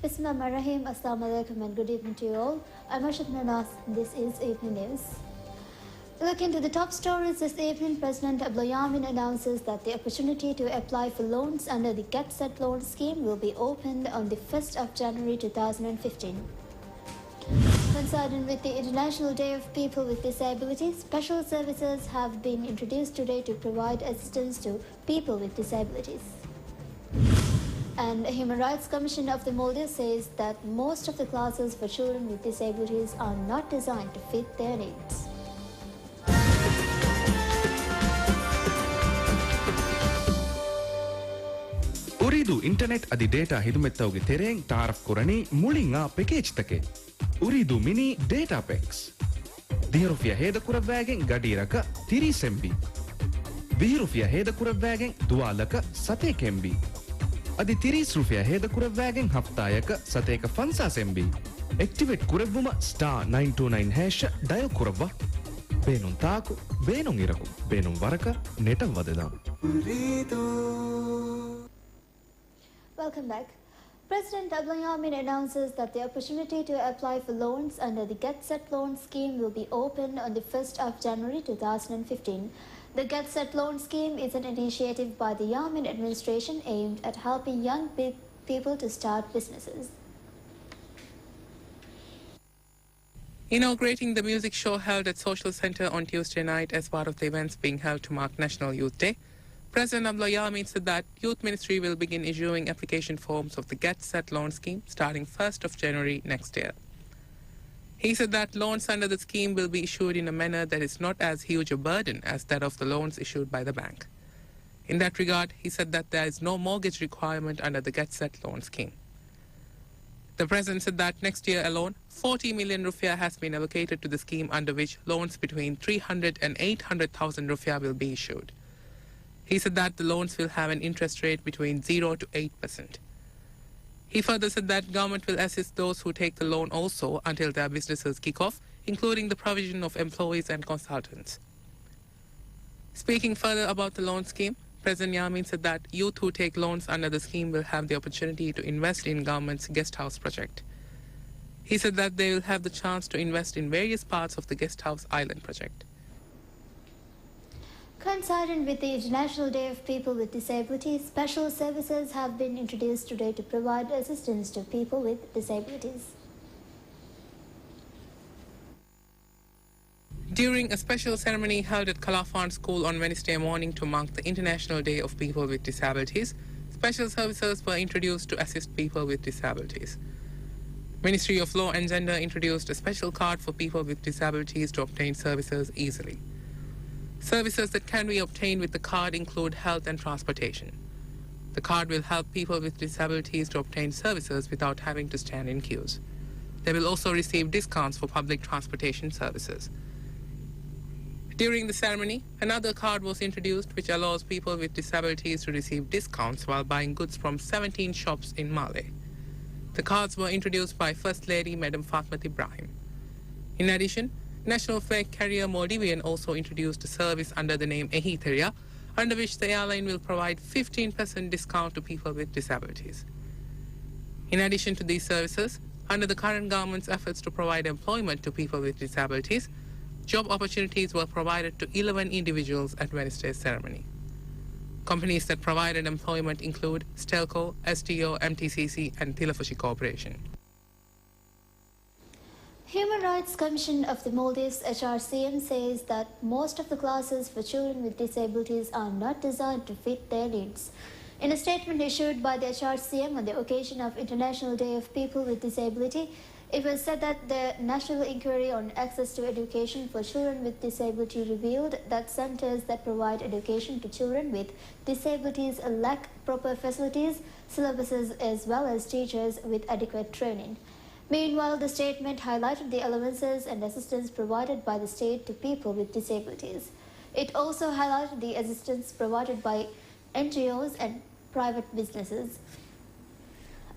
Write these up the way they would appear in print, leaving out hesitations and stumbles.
Bismillahirrahmanirrahim. Assalamu alaikum and good evening to you all. I'm Ashad Nanas. This is Evening News. Looking to the top stories this evening, President Abdul Yamin announces that the opportunity to apply for loans under the Get Set Loan scheme will be opened on the 1st of January 2015. Coinciding with the International Day of People with Disabilities, special services have been introduced today to provide assistance to people with disabilities. And the Human Rights Commission of the Maldives says that most of the classes for children with disabilities are not designed to fit their needs. Uridu internet adi data hidumettawge tereng taaraf kurani mulinga package take. Uridu mini data packs. Dihirufia heda kuravvagen gadiraka 30 MB. Dihirufia heda kuravvagen dualaka 7 MB. Adi 30 rufia heda kuravvagen haftayaka 7 MB. Activate kuravvuma *929 hash dial kuravva. Benun taaku, benun iraku, benun waraka neta vadedam. Welcome back. President Abdul Yamin announces that the opportunity to apply for loans under the Get Set Loan scheme will be opened on the 1st of January 2015. The Get Set Loan scheme is an initiative by the Yamin administration aimed at helping young people to start businesses. Inaugurating the music show held at Social Centre on Tuesday night as part of the events being held to mark National Youth Day, President Abdul Yamin said that Youth Ministry will begin issuing application forms of the Get Set Loan scheme starting 1st of January next year. He said that loans under the scheme will be issued in a manner that is not as huge a burden as that of the loans issued by the bank. In that regard, he said that there is no mortgage requirement under the Get Set Loan scheme. The President said that next year alone, 40 million rupiah has been allocated to the scheme under which loans between 300 and 800,000 rupiah will be issued. He said that the loans will have an interest rate between 0 to 8%. He further said that government will assist those who take the loan also until their businesses kick off, including the provision of employees and consultants. Speaking further about the loan scheme, President Yamin said that youth who take loans under the scheme will have the opportunity to invest in government's guest house project. He said that they will have the chance to invest in various parts of the guest house island project. Coinciding with the International Day of People with Disabilities, special services have been introduced today to provide assistance to people with disabilities. During a special ceremony held at Kalafan School on Wednesday morning to mark the International Day of People with Disabilities, special services were introduced to assist people with disabilities. Ministry of Law and Gender introduced a special card for people with disabilities to obtain services easily. Services that can be obtained with the card include health and transportation. The card will help people with disabilities to obtain services without having to stand in queues. They will also receive discounts for public transportation services. During the ceremony, another card was introduced which allows people with disabilities to receive discounts while buying goods from 17 shops in Malé. The cards were introduced by First Lady Madam Fatmat Ibrahim. In addition, National Flag Carrier Maldivian also introduced a service under the name Ehiteria, under which the airline will provide 15% discount to people with disabilities. In addition to these services, under the current government's efforts to provide employment to people with disabilities, job opportunities were provided to 11 individuals at Wednesday's ceremony. Companies that provided employment include Stelco, STO, MTCC, and Tilafushi Corporation. Human Rights Commission of the Maldives HRCM says that most of the classes for children with disabilities are not designed to fit their needs. In a statement issued by the HRCM on the occasion of International Day of People with Disability, it was said that the National Inquiry on Access to Education for Children with Disability revealed that centers that provide education to children with disabilities lack proper facilities, syllabuses, as well as teachers with adequate training. Meanwhile, the statement highlighted the allowances and assistance provided by the state to people with disabilities. It also highlighted the assistance provided by NGOs and private businesses,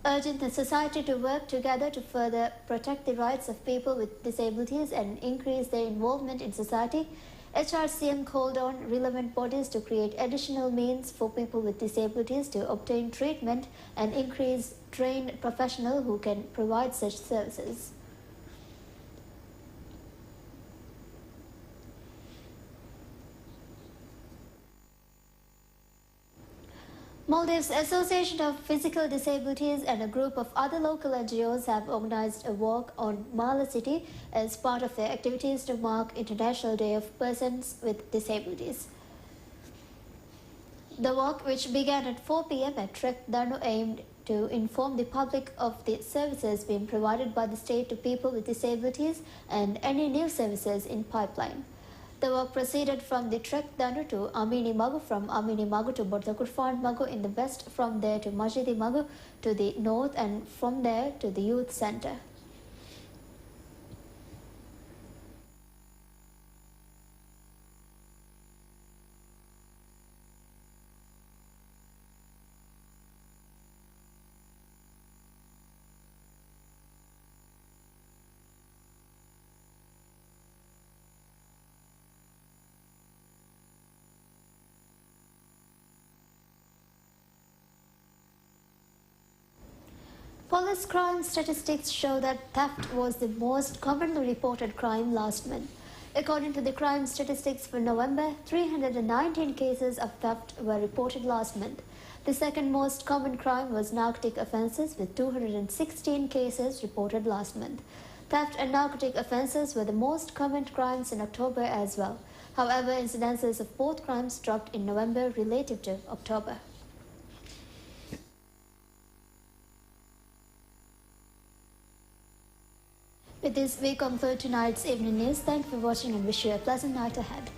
urging the society to work together to further protect the rights of people with disabilities and increase their involvement in society. HRCM called on relevant bodies to create additional means for people with disabilities to obtain treatment and increase trained professionals who can provide such services. Maldives Association of Physical Disabilities and a group of other local NGOs have organized a walk on Mala City as part of their activities to mark International Day of Persons with Disabilities. The walk, which began at 4 p.m. at Trek Dano, aimed to inform the public of the services being provided by the state to people with disabilities and any new services in pipeline. The walk proceeded from the Trek Danu to Amini Magu, from Amini Magu to Bortakurfan Magu in the west, from there to Majidi Magu to the north, and from there to the youth centre. Police crime statistics show that theft was the most commonly reported crime last month. According to the crime statistics for November, 319 cases of theft were reported last month. The second most common crime was narcotic offences, with 216 cases reported last month. Theft and narcotic offences were the most common crimes in October as well. However, incidences of both crimes dropped in November relative to October. With this, we conclude tonight's evening news. Thank you for watching and wish you a pleasant night ahead.